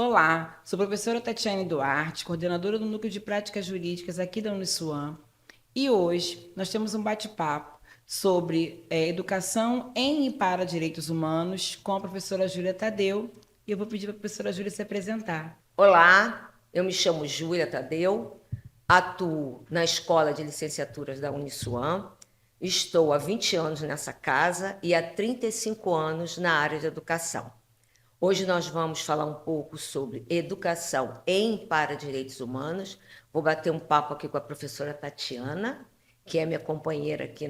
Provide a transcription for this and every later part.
Olá, sou a professora Tatiane Duarte, coordenadora do Núcleo de Práticas Jurídicas aqui da Uniswan. E hoje nós temos um bate-papo sobre educação em e para direitos humanos com a professora Júlia Tadeu. E eu vou pedir para a professora Júlia se apresentar. Olá, eu me chamo Júlia Tadeu, atuo na Escola de Licenciaturas da Uniswan, estou há 20 anos nessa casa e há 35 anos na área de educação. Hoje nós vamos falar um pouco sobre educação em e para direitos humanos. Vou bater um papo aqui com a professora Tatiana, que é minha companheira aqui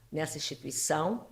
nessa instituição,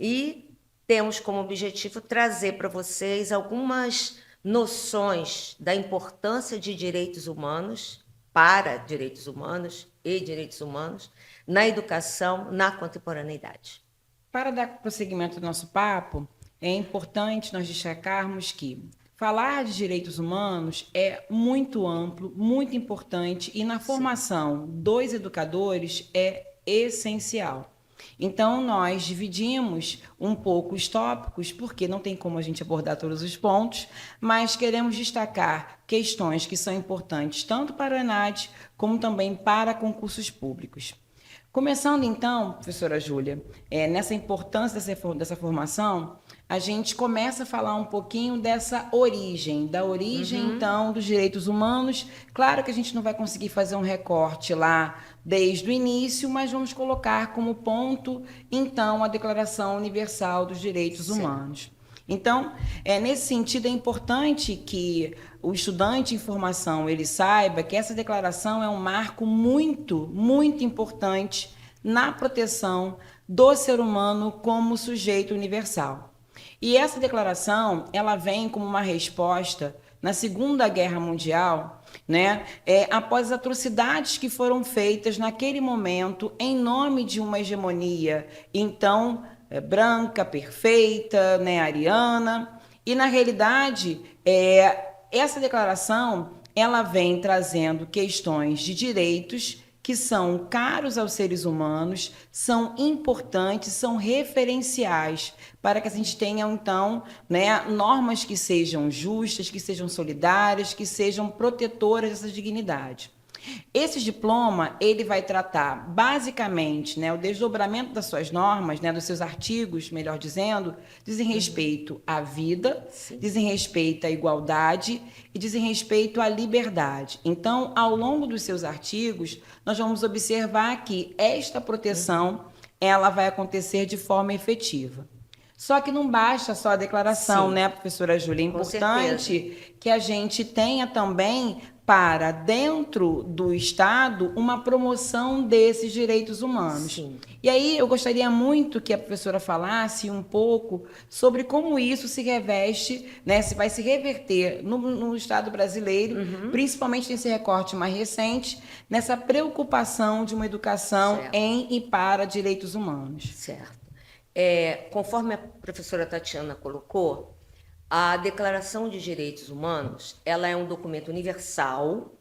e temos como objetivo trazer para vocês algumas noções da importância de direitos humanos, para direitos humanos e direitos humanos, na educação, na contemporaneidade. Para dar prosseguimento ao nosso papo, é importante nós destacarmos que falar de direitos humanos é muito amplo, muito importante e na Sim. formação dos educadores é essencial. Então, nós dividimos um pouco os tópicos, porque não tem como a gente abordar todos os pontos, mas queremos destacar questões que são importantes tanto para o ENAD como também para concursos públicos. Começando então, professora Júlia, nessa importância dessa formação, a gente começa a falar um pouquinho dessa origem, da origem então dos direitos humanos. Claro que a gente não vai conseguir fazer um recorte lá desde o início, mas vamos colocar como ponto então a Declaração Universal dos Direitos Sim. Humanos. Então, nesse sentido, é importante que o estudante em formação ele saiba que essa declaração é um marco muito, muito importante na proteção do ser humano como sujeito universal. E essa declaração, ela vem como uma resposta na Segunda Guerra Mundial, né, após as atrocidades que foram feitas naquele momento em nome de uma hegemonia, então, branca, perfeita, né, ariana, e na realidade, essa declaração, ela vem trazendo questões de direitos que são caros aos seres humanos, são importantes, são referenciais para que a gente tenha, então, né, normas que sejam justas, que sejam solidárias, que sejam protetoras dessa dignidade. Esse diploma, ele vai tratar basicamente, né, o desdobramento das suas normas, né, dos seus artigos, melhor dizendo, dizem respeito à vida, Sim. dizem respeito à igualdade e dizem respeito à liberdade. Então, ao longo dos seus artigos, nós vamos observar que esta proteção, ela vai acontecer de forma efetiva. Só que não basta só a declaração, Sim, né, professora Júlia? É com certeza. importante que a gente tenha também para dentro do Estado uma promoção desses direitos humanos. Sim. E aí eu gostaria muito que a professora falasse um pouco sobre como isso se reveste, né, se vai se reverter no Estado brasileiro, principalmente nesse recorte mais recente, nessa preocupação de uma educação Certo. em e para direitos humanos. Certo. Conforme a professora Tatiana colocou, a Declaração de Direitos Humanos, ela é um documento universal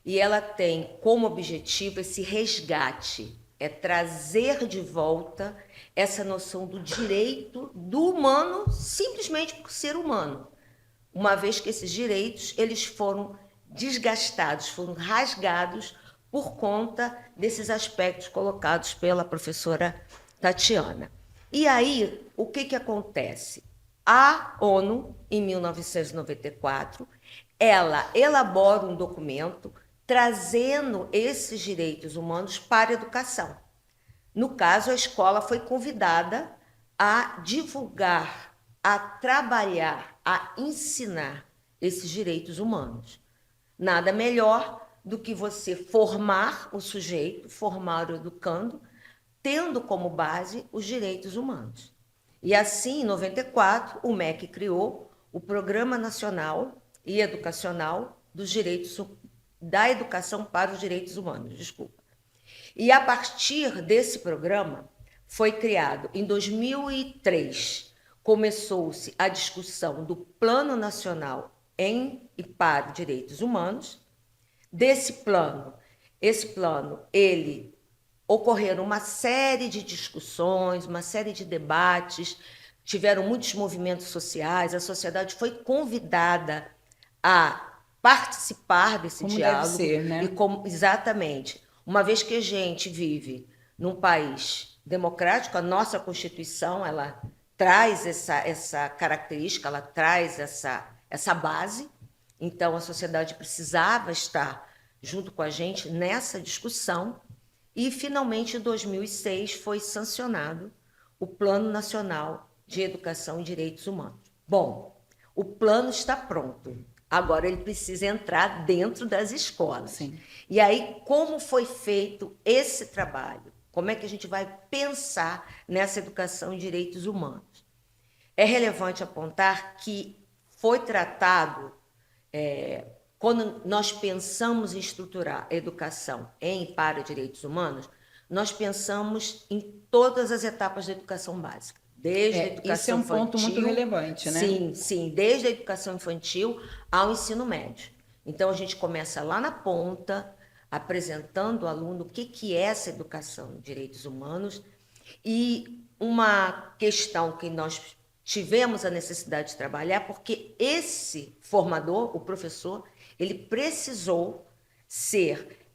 e ela tem como objetivo esse resgate, é trazer de volta essa noção do direito do humano simplesmente por ser humano, uma vez que esses direitos eles foram desgastados, foram rasgados por conta desses aspectos colocados pela professora Tatiana. E aí, o que, que acontece? A ONU, em 1994, ela elabora um documento trazendo esses direitos humanos para a educação. No caso, a escola foi convidada a divulgar, a trabalhar, a ensinar esses direitos humanos. Nada melhor do que você formar o sujeito, formar o educando, tendo como base os direitos humanos. E assim, em 94, o MEC criou o Programa Nacional e Educacional dos Direitos da Educação para os Direitos Humanos, desculpa. E a partir desse programa foi criado em 2003, começou-se a discussão do Plano Nacional em e para Direitos Humanos. Esse plano, ele ocorreram uma série de discussões, uma série de debates, tiveram muitos movimentos sociais, a sociedade foi convidada a participar desse Como diálogo. deve ser, né? E como, exatamente. Uma vez que a gente vive num país democrático, a nossa Constituição ela traz essa característica, ela traz essa base. Então, a sociedade precisava estar junto com a gente nessa discussão. E, finalmente, em 2006, foi sancionado o Plano Nacional de Educação e Direitos Humanos. Bom, o plano está pronto. Agora ele precisa entrar dentro das escolas. Sim. E aí, como foi feito esse trabalho? Como é que a gente vai pensar nessa educação em direitos humanos? É relevante apontar que foi tratado, quando nós pensamos em estruturar a educação para direitos humanos, nós pensamos em todas as etapas da educação básica. Desde a educação isso é um infantil, ponto muito relevante, né? Sim, sim, desde a educação infantil ao ensino médio. Então, a gente começa lá na ponta, apresentando ao aluno o que é essa educação em direitos humanos. E uma questão que nós tivemos a necessidade de trabalhar, porque esse formador, o professor, ele precisou ser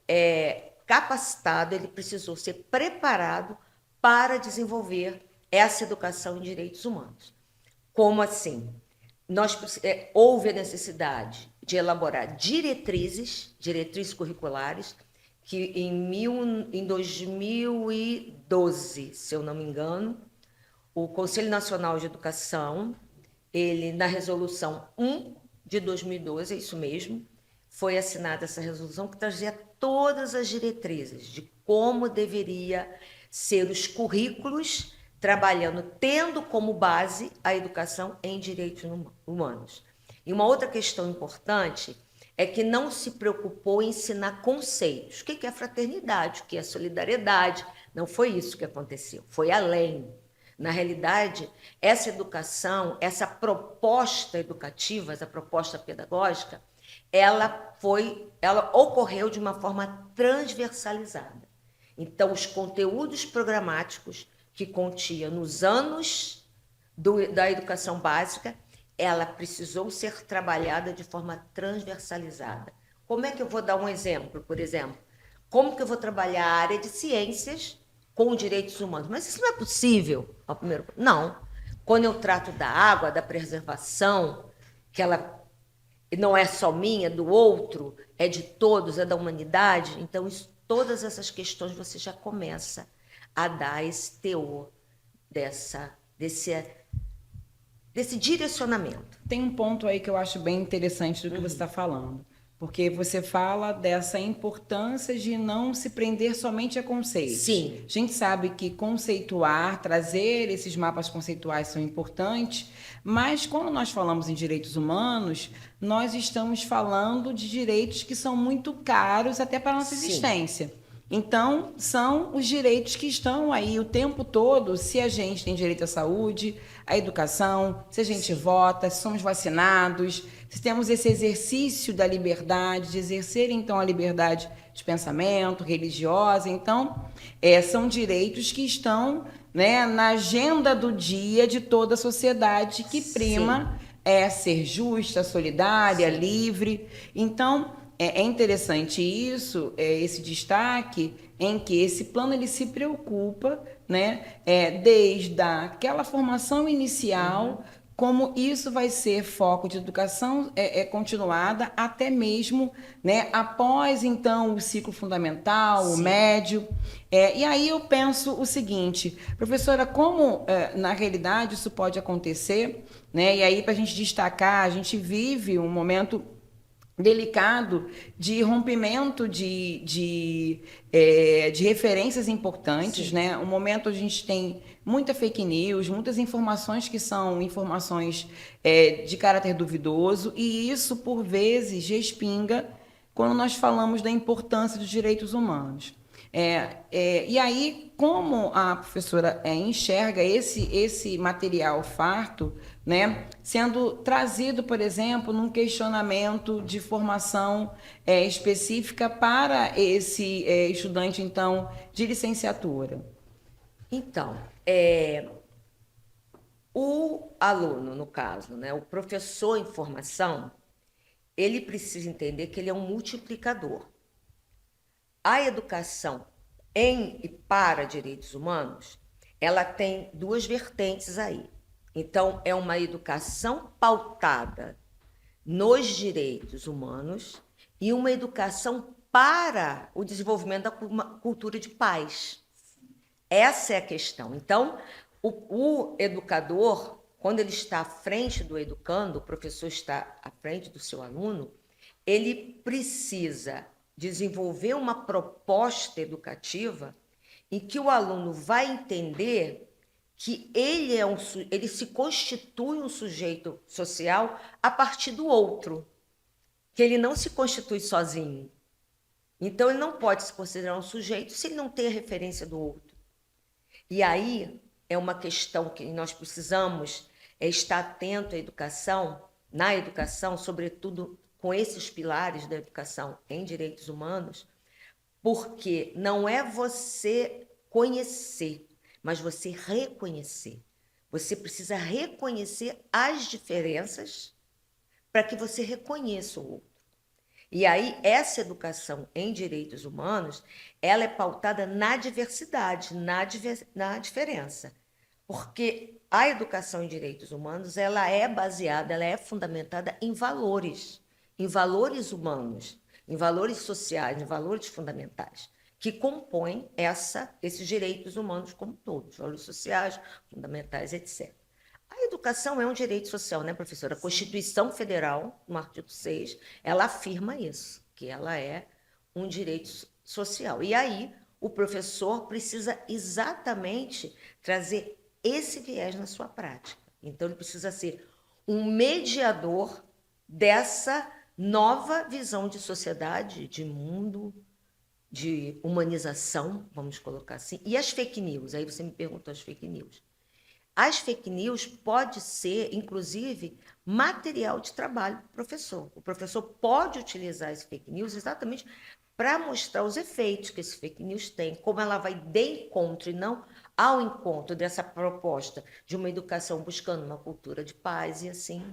capacitado, ele precisou ser preparado para desenvolver essa educação em direitos humanos. Como assim? Houve a necessidade de elaborar diretrizes curriculares, que em 2012, se eu não me engano, o Conselho Nacional de Educação, ele, na Resolução 1 de 2012, é isso mesmo, foi assinada essa resolução que trazia todas as diretrizes de como deveria ser os currículos, trabalhando, tendo como base a educação em direitos humanos. E uma outra questão importante é que não se preocupou em ensinar conceitos. O que é fraternidade, o que é solidariedade? Não foi isso que aconteceu, foi além. Na realidade, essa educação, essa proposta educativa, essa proposta pedagógica, ela ocorreu de uma forma transversalizada. Então, os conteúdos programáticos que continha nos anos da educação básica, ela precisou ser trabalhada de forma transversalizada. Como é que eu vou dar um exemplo, por exemplo? Como que eu vou trabalhar a área de ciências com direitos humanos? Mas isso não é possível. Não. Quando eu trato da água, da preservação, que ela não é só minha, é do outro, é de todos, é da humanidade, então todas essas questões você já começa a dar esse teor desse direcionamento. Tem um ponto aí que eu acho bem interessante do que você está falando, porque você fala dessa importância de não se prender somente a conceitos. Sim. A gente sabe que conceituar, trazer esses mapas conceituais são importantes, mas quando nós falamos em direitos humanos, nós estamos falando de direitos que são muito caros até para a nossa existência. Então, são os direitos que estão aí o tempo todo, se a gente tem direito à saúde, à educação, se a gente vota, se somos vacinados, se temos esse exercício da liberdade, de exercer, então, a liberdade de pensamento, religiosa. Então, são direitos que estão, né, na agenda do dia de toda a sociedade que prima ser justa, solidária, livre. Então, é interessante isso, esse destaque em que esse plano ele se preocupa, né, desde aquela formação inicial, como isso vai ser foco de educação continuada até mesmo, né, após então o ciclo fundamental, o médio. E aí eu penso o seguinte, professora, como na realidade isso pode acontecer, né? E aí para a gente destacar, a gente vive um momento delicado de rompimento de referências importantes, né? Um momento a gente tem muita fake news, muitas informações que são informações de caráter duvidoso, e isso, por vezes, respinga quando nós falamos da importância dos direitos humanos. E aí, como a professora enxerga esse material farto, né, sendo trazido, por exemplo, num questionamento de formação específica para esse estudante, então, de licenciatura? Então, o aluno, no caso, né, o professor em formação, ele precisa entender que ele é um multiplicador. A educação em e para direitos humanos, ela tem duas vertentes aí. Então, é uma educação pautada nos direitos humanos e uma educação para o desenvolvimento da cultura de paz. Essa é a questão. Então, o educador, quando ele está à frente do educando, o professor está à frente do seu aluno, ele precisa desenvolver uma proposta educativa em que o aluno vai entender que ele se constitui um sujeito social a partir do outro, que ele não se constitui sozinho. Então, ele não pode se considerar um sujeito se ele não tem a referência do outro. E aí é uma questão que nós precisamos estar atento à educação, na educação, sobretudo com esses pilares da educação em direitos humanos, porque não é você conhecer, mas você reconhecer. Você precisa reconhecer as diferenças para que você reconheça o outro. E aí, essa educação em direitos humanos, ela é pautada na diversidade, na diferença. Porque a educação em direitos humanos, ela é baseada, ela é fundamentada em valores humanos, em valores sociais, em valores fundamentais, que compõem esses direitos humanos como todos, valores sociais, fundamentais, etc. A educação é um direito social, né, professora? A Constituição Federal, no artigo 6, ela afirma isso, que ela é um direito social. E aí, o professor precisa exatamente trazer esse viés na sua prática. Então, ele precisa ser um mediador dessa nova visão de sociedade, de mundo, de humanização, vamos colocar assim. E as fake news? Aí você me perguntou as fake news. As fake news pode ser, inclusive, material de trabalho do professor. O professor pode utilizar esse fake news exatamente para mostrar os efeitos que esse fake news tem, como ela vai de encontro e não ao encontro dessa proposta de uma educação buscando uma cultura de paz e assim.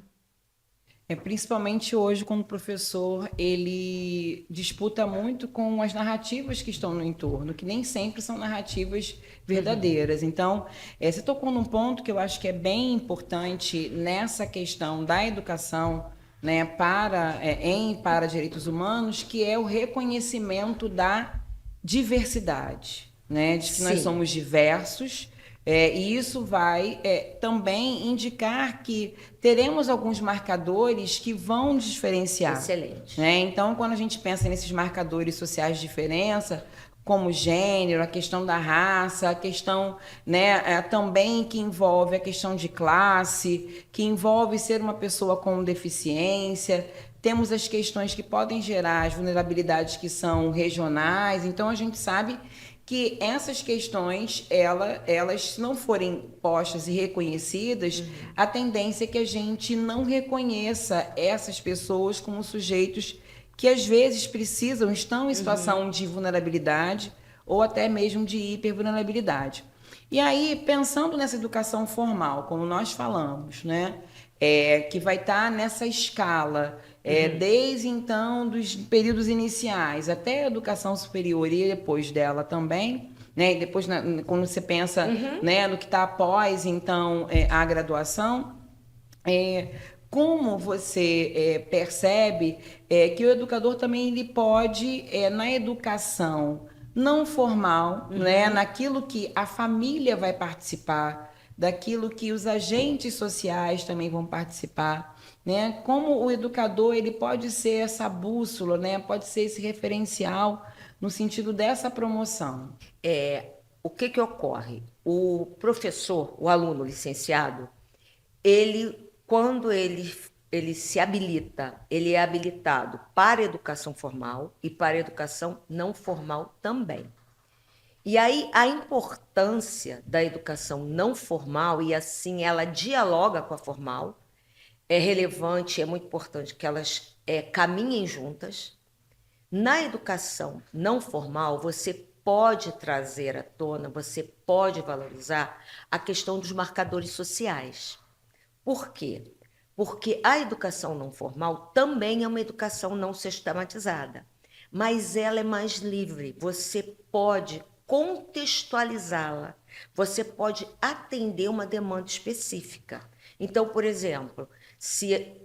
Principalmente hoje, quando o professor ele disputa muito com as narrativas que estão no entorno, que nem sempre são narrativas verdadeiras. Então, você tocou num ponto que eu acho que é bem importante nessa questão da educação, né, para direitos humanos, que é o reconhecimento da diversidade, né, de que nós somos diversos. E isso vai também indicar que teremos alguns marcadores que vão diferenciar. Excelente. Né? Então, quando a gente pensa nesses marcadores sociais de diferença, como gênero, a questão da raça, a questão, né, também que envolve a questão de classe, que envolve ser uma pessoa com deficiência, temos as questões que podem gerar as vulnerabilidades que são regionais. Então, a gente sabe que essas questões, elas, se não forem postas e reconhecidas, a tendência é que a gente não reconheça essas pessoas como sujeitos que às vezes estão em situação de vulnerabilidade ou até mesmo de hipervulnerabilidade. E aí, pensando nessa educação formal, como nós falamos, né, que vai estar nessa escala, desde então dos períodos iniciais até a educação superior e depois dela também, né, e depois quando você pensa, né, no que está após então a graduação, como você percebe que o educador também ele pode, na educação não formal, né, naquilo que a família vai participar, daquilo que os agentes sociais também vão participar, né? Como o educador ele pode ser essa bússola, né? Pode ser esse referencial no sentido dessa promoção. O que ocorre? O professor, o aluno licenciado, quando ele se habilita, ele é habilitado para a educação formal e para a educação não formal também. E aí a importância da educação não formal, e assim ela dialoga com a formal, é relevante, é muito importante que elas caminhem juntas. Na educação não formal, você pode trazer à tona, você pode valorizar a questão dos marcadores sociais. Por quê? Porque a educação não formal também é uma educação não sistematizada, mas ela é mais livre. Você pode contextualizá-la, você pode atender uma demanda específica. Então, por exemplo, se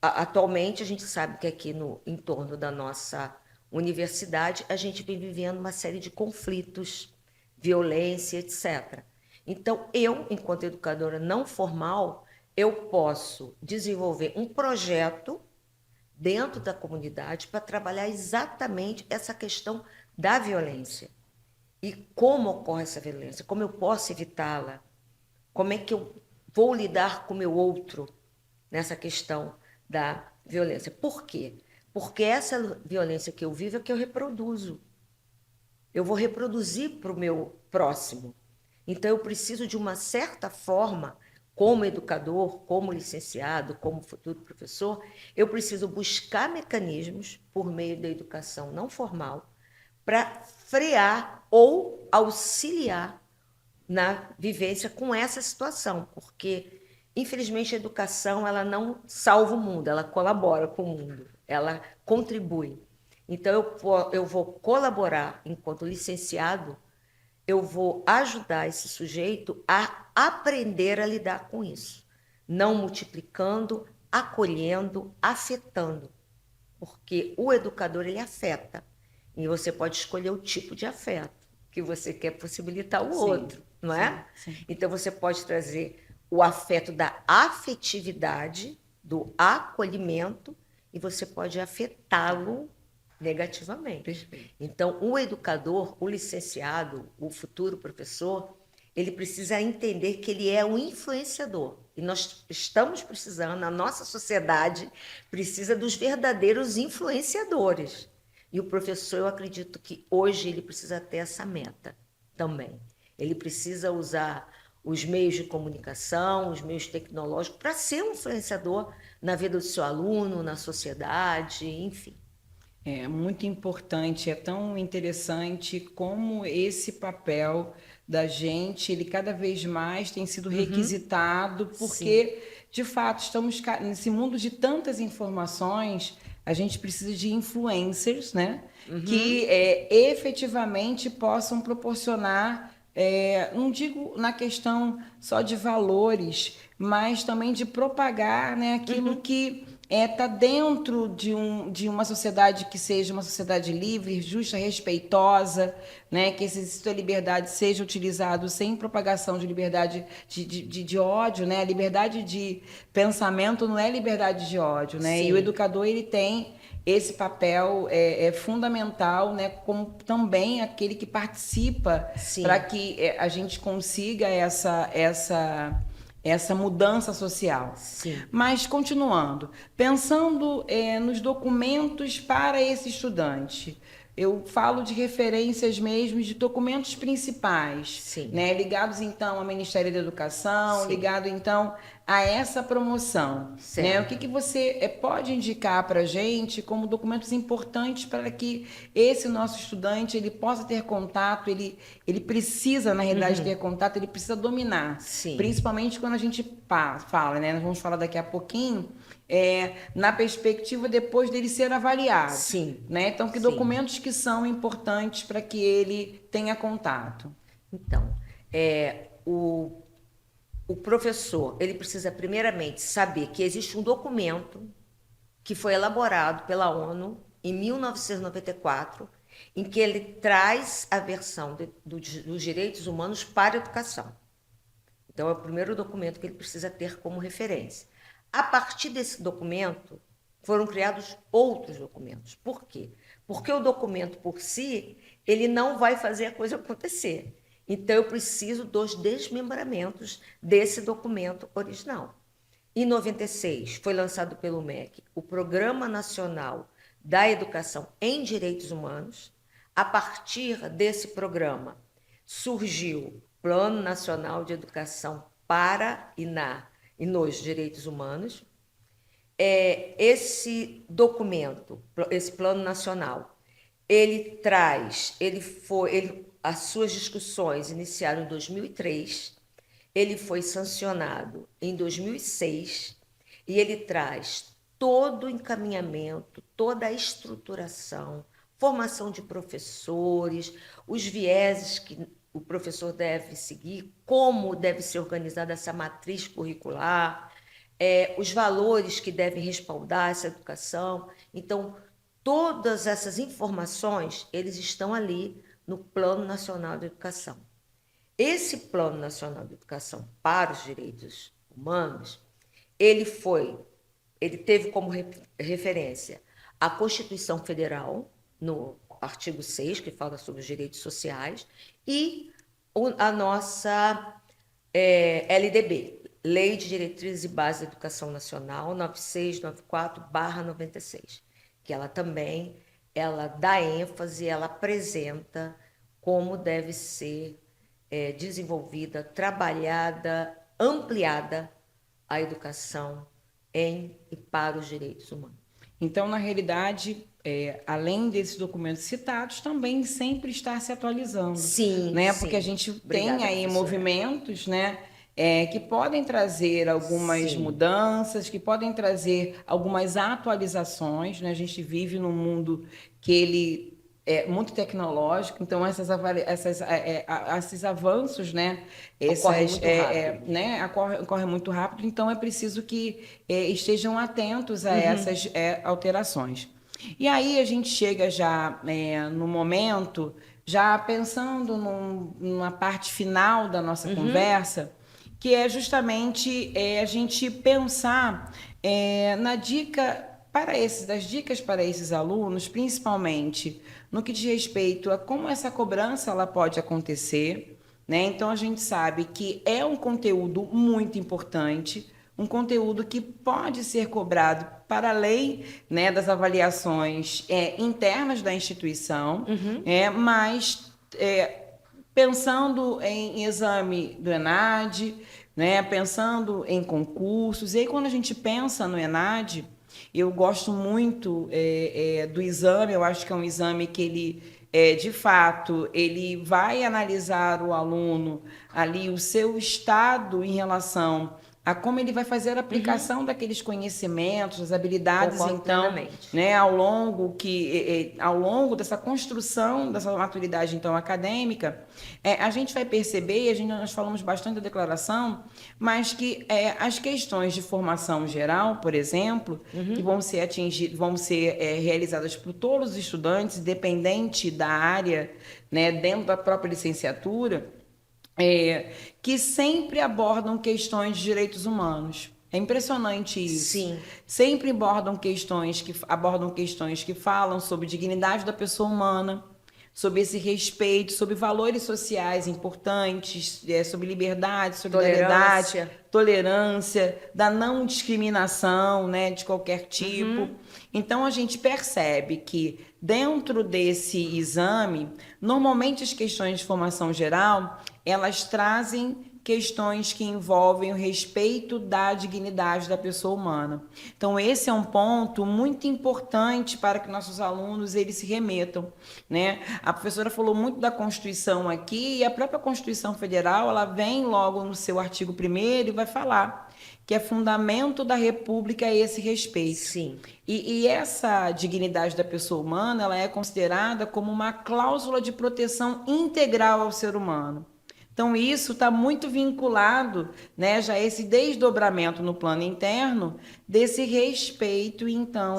atualmente a gente sabe que aqui no entorno da nossa universidade a gente vem vivendo uma série de conflitos, violência, etc. Então, eu, enquanto educadora não formal, eu posso desenvolver um projeto dentro da comunidade para trabalhar exatamente essa questão da violência. E como ocorre essa violência, como eu posso evitá-la, como é que eu vou lidar com o meu outro nessa questão da violência. Por quê? Porque essa violência que eu vivo é que eu reproduzo. Eu vou reproduzir para o meu próximo. Então, eu preciso, de uma certa forma, como educador, como licenciado, como futuro professor, eu preciso buscar mecanismos, por meio da educação não formal, para frear ou auxiliar na vivência com essa situação, porque, infelizmente, a educação ela não salva o mundo, ela colabora com o mundo, ela contribui. Então, eu vou colaborar enquanto licenciado, eu vou ajudar esse sujeito a aprender a lidar com isso, não multiplicando, acolhendo, afetando, porque o educador ele afeta, e você pode escolher o tipo de afeto que você quer possibilitar o outro, não é? Sim. Então você pode trazer o afeto da afetividade, do acolhimento, e você pode afetá-lo negativamente. Perfeito. Então, o educador, o licenciado, o futuro professor, ele precisa entender que ele é um influenciador. E nós estamos precisando, a nossa sociedade precisa dos verdadeiros influenciadores. E o professor, eu acredito que hoje ele precisa ter essa meta também. Ele precisa usar os meios de comunicação, os meios tecnológicos, para ser um influenciador na vida do seu aluno, na sociedade, enfim. É muito importante, é tão interessante como esse papel da gente, ele cada vez mais tem sido requisitado, Sim. porque, de fato, estamos nesse mundo de tantas informações, a gente precisa de influencers, né? Que efetivamente possam proporcionar, não digo na questão só de valores, mas também de propagar, né, aquilo que está dentro de uma sociedade que seja uma sociedade livre, justa, respeitosa, né, que esse exercício da liberdade seja utilizado sem propagação de liberdade de ódio, né? A liberdade de pensamento não é liberdade de ódio, né? E o Sim. educador ele tem esse papel é fundamental, né, como também aquele que participa para Sim. que a gente consiga essa mudança social. Sim. Mas, continuando, pensando nos documentos para esse estudante, eu falo de referências mesmo, de documentos principais, Sim. né, ligados então ao Ministério da Educação, Sim. ligado então a essa promoção. Né? O Certo. que você pode indicar para a gente como documentos importantes para que esse nosso estudante ele possa ter contato, ele precisa, na realidade, ter contato, ele precisa dominar. Sim. Principalmente quando a gente fala, né? Nós vamos falar daqui a pouquinho, na perspectiva depois dele ser avaliado. Sim. Né? Então, que Sim. documentos que são importantes para que ele tenha contato? Então, o professor, ele precisa primeiramente saber que existe um documento que foi elaborado pela ONU em 1994, em que ele traz a versão dos direitos humanos para a educação. Então, é o primeiro documento que ele precisa ter como referência. A partir desse documento, foram criados outros documentos. Por quê? Porque o documento por si, ele não vai fazer a coisa acontecer. Então, eu preciso dos desmembramentos desse documento original. Em 96, foi lançado pelo MEC o Programa Nacional da Educação em Direitos Humanos. A partir desse programa, surgiu o Plano Nacional de Educação para e nos Direitos Humanos. Esse documento, esse Plano Nacional, as suas discussões iniciaram em 2003, ele foi sancionado em 2006, E ele traz todo o encaminhamento, toda a estruturação, formação de professores, os vieses que o professor deve seguir, como deve ser organizada essa matriz curricular, os valores que devem respaldar essa educação. Então, todas essas informações, eles estão ali no Plano Nacional de Educação. Esse Plano Nacional de Educação para os Direitos Humanos, ele teve como referência a Constituição Federal, no artigo 6, que fala sobre os direitos sociais, e a nossa LDB, Lei de Diretrizes e Bases da Educação Nacional, 9694/96, que ela também dá ênfase, ela apresenta como deve ser desenvolvida, trabalhada, ampliada a educação em e para os direitos humanos. Então, na realidade, além desses documentos citados, também sempre está se atualizando. Sim, né? sim. Porque a gente Obrigada, tem aí professora. movimentos, né? Que podem trazer algumas Sim. mudanças, que podem trazer algumas atualizações, né? A gente vive num mundo que ele é muito tecnológico, então esses avanços, né? Ocorre muito rápido. Ocorre muito rápido, então é preciso que estejam atentos a essas alterações. E aí a gente chega já no momento, já pensando numa parte final da nossa conversa, que é justamente a gente pensar das dicas para esses alunos, principalmente no que diz respeito a como essa cobrança ela pode acontecer, né? Então a gente sabe que é um conteúdo muito importante, um conteúdo que pode ser cobrado para além, né, das avaliações internas da instituição, mas pensando em exame do ENAD, né, pensando em concursos. E aí, quando a gente pensa no ENAD, eu gosto muito do exame, eu acho que é um exame que ele, de fato, ele vai analisar o aluno ali, o seu estado em relação a como ele vai fazer a aplicação daqueles conhecimentos, as habilidades, Concordo então, plenamente. né, ao longo dessa construção dessa maturidade então acadêmica, a gente vai perceber, nós falamos bastante da declaração, mas que as questões de formação geral, por exemplo, que vão ser realizadas por todos os estudantes, independente da área, né, dentro da própria licenciatura, que sempre abordam questões de direitos humanos. É impressionante isso. Sim. Sempre abordam questões que falam sobre dignidade da pessoa humana, sobre esse respeito, sobre valores sociais importantes, sobre liberdade, solidariedade, tolerância, da não discriminação, né, de qualquer tipo. Então, a gente percebe que dentro desse exame, normalmente as questões de formação geral, elas trazem questões que envolvem o respeito da dignidade da pessoa humana. Então, esse é um ponto muito importante para que nossos alunos eles se remetam, né? A professora falou muito da Constituição aqui, e a própria Constituição Federal, ela vem logo no seu artigo 1º e vai falar que é fundamento da República esse respeito. Sim. E essa dignidade da pessoa humana, ela é considerada como uma cláusula de proteção integral ao ser humano. Então, isso está muito vinculado, né, já esse desdobramento no plano interno desse respeito, então,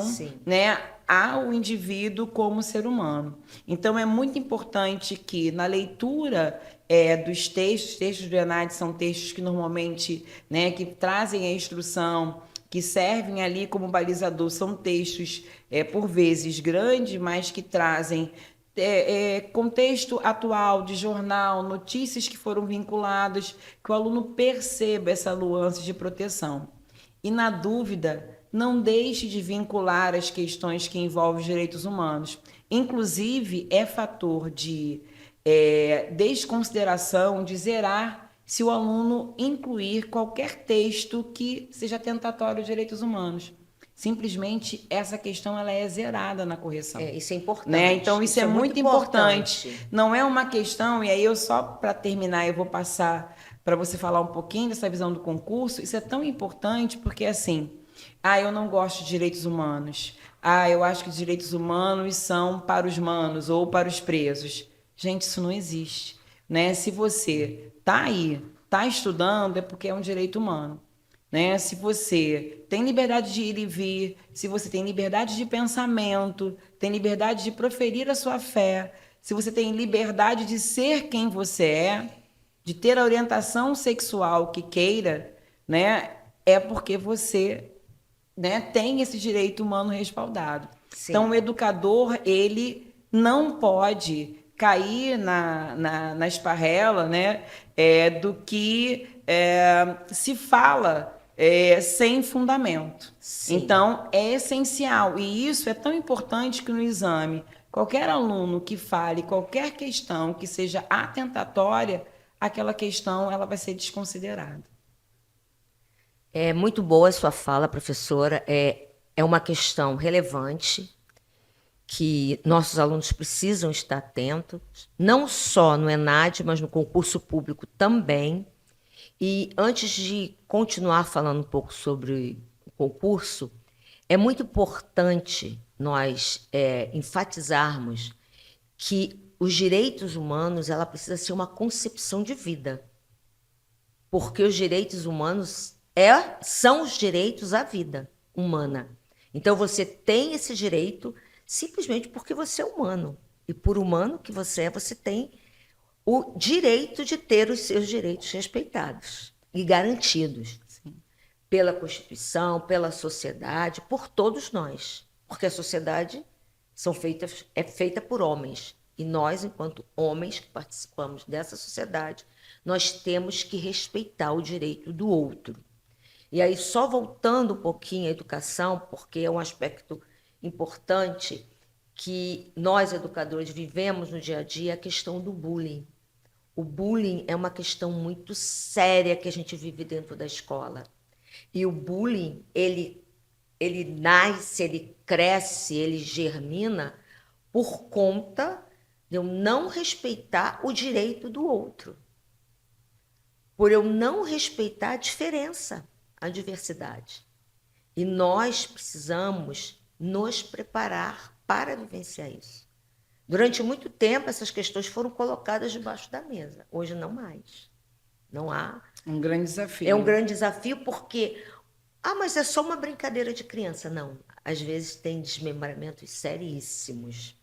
né, ao indivíduo como ser humano. Então, é muito importante que na leitura dos textos do ENAD são textos que normalmente, né, que trazem a instrução, que servem ali como balizador, são textos, por vezes, grandes, mas que trazem contexto atual de jornal, notícias que foram vinculadas, que o aluno perceba essa nuance de proteção. E, na dúvida, não deixe de vincular as questões que envolvem os direitos humanos. Inclusive, é fator de desconsideração, de zerar, se o aluno incluir qualquer texto que seja tentatório de direitos humanos. Simplesmente essa questão ela é zerada na correção. Isso é importante. Né? Então, isso é muito importante. Não é uma questão, e aí eu só para terminar, eu vou passar para você falar um pouquinho dessa visão do concurso. Isso é tão importante porque, assim, Ah, eu não gosto de direitos humanos. Ah, eu acho que os direitos humanos são para os manos ou para os presos. Gente, isso não existe, né? Se você tá aí, tá estudando, é porque é um direito humano, né? Se você tem liberdade de ir e vir, se você tem liberdade de pensamento, tem liberdade de proferir a sua fé, se você tem liberdade de ser quem você é, de ter a orientação sexual que queira, né? É porque você, né, tem esse direito humano respaldado. Então, Sim. o educador, ele não pode cair na esparrela, né, do que se fala sem fundamento. Sim. Então, é essencial, e isso é tão importante que no exame, qualquer aluno que fale qualquer questão que seja atentatória, aquela questão ela vai ser desconsiderada. É muito boa a sua fala, professora. É uma questão relevante que nossos alunos precisam estar atentos, não só no ENAD, mas no concurso público também. E antes de continuar falando um pouco sobre o concurso, é muito importante nós enfatizarmos que os direitos humanos ela precisa ser uma concepção de vida, porque os direitos humanos são os direitos à vida humana. Então você tem esse direito simplesmente porque você é humano. E por humano que você tem o direito de ter os seus direitos respeitados e garantidos pela Constituição, pela sociedade, por todos nós. Porque a sociedade é feita por homens. E nós, enquanto homens que participamos dessa sociedade, nós temos que respeitar o direito do outro. E aí, só voltando um pouquinho à educação, porque é um aspecto importante que nós, educadores, vivemos no dia a dia, a questão do bullying. O bullying é uma questão muito séria que a gente vive dentro da escola. E o bullying, ele nasce, ele cresce, ele germina por conta de eu não respeitar o direito do outro. Por eu não respeitar a diferença, a diversidade. E nós precisamos nos preparar para vivenciar isso. Durante muito tempo, essas questões foram colocadas debaixo da mesa. Hoje, não mais. Não há. Um grande desafio. É um grande desafio porque... mas é só uma brincadeira de criança. Não. Às vezes tem desmembramentos seríssimos.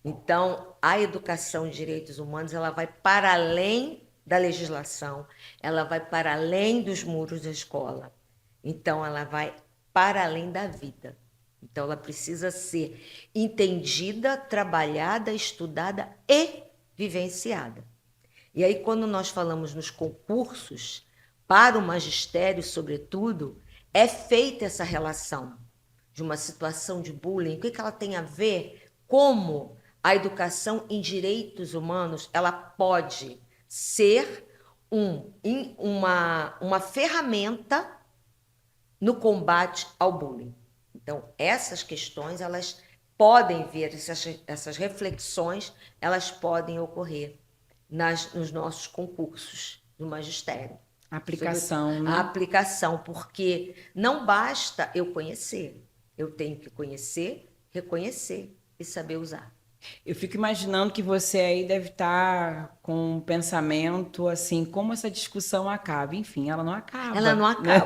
Então, a educação de direitos humanos ela vai para além da legislação, ela vai para além dos muros da escola. Então, ela vai para além da vida. Então, ela precisa ser entendida, trabalhada, estudada e vivenciada. E aí, quando nós falamos nos concursos, para o magistério, sobretudo, é feita essa relação de uma situação de bullying. O que ela tem a ver? Como a educação em direitos humanos ela pode ser uma ferramenta no combate ao bullying. Então, essas questões, elas podem vir, essas reflexões, elas podem ocorrer nos nossos concursos do magistério. A aplicação, né? A aplicação, porque não basta eu conhecer, eu tenho que conhecer, reconhecer e saber usar. Eu fico imaginando que você aí deve estar com um pensamento assim, como essa discussão acaba. Enfim, ela não acaba. Ela não acaba.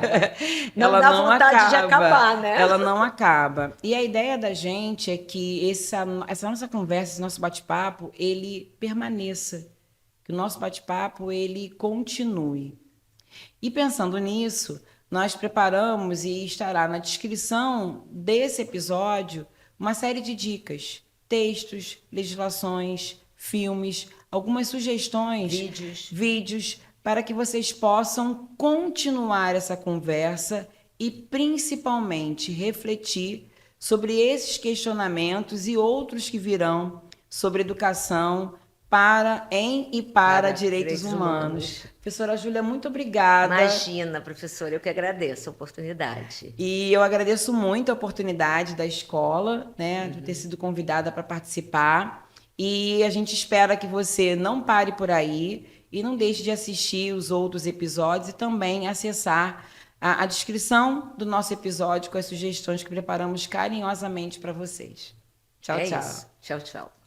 Não Ela dá não vontade acaba. de acabar, né? Ela não acaba. E a ideia da gente é que essa nossa conversa, esse nosso bate-papo, ele permaneça. Que o nosso bate-papo, ele continue. E pensando nisso, nós preparamos e estará na descrição desse episódio uma série de dicas, textos, legislações, filmes, algumas sugestões, vídeos para que vocês possam continuar essa conversa e principalmente refletir sobre esses questionamentos e outros que virão sobre educação em e para direitos humanos. Professora Júlia, muito obrigada. Imagina, professora, eu que agradeço a oportunidade. E eu agradeço muito a oportunidade da escola, né, de ter sido convidada para participar. E a gente espera que você não pare por aí e não deixe de assistir os outros episódios e também acessar a descrição do nosso episódio com as sugestões que preparamos carinhosamente para vocês. Tchau, tchau. Isso. Tchau, tchau.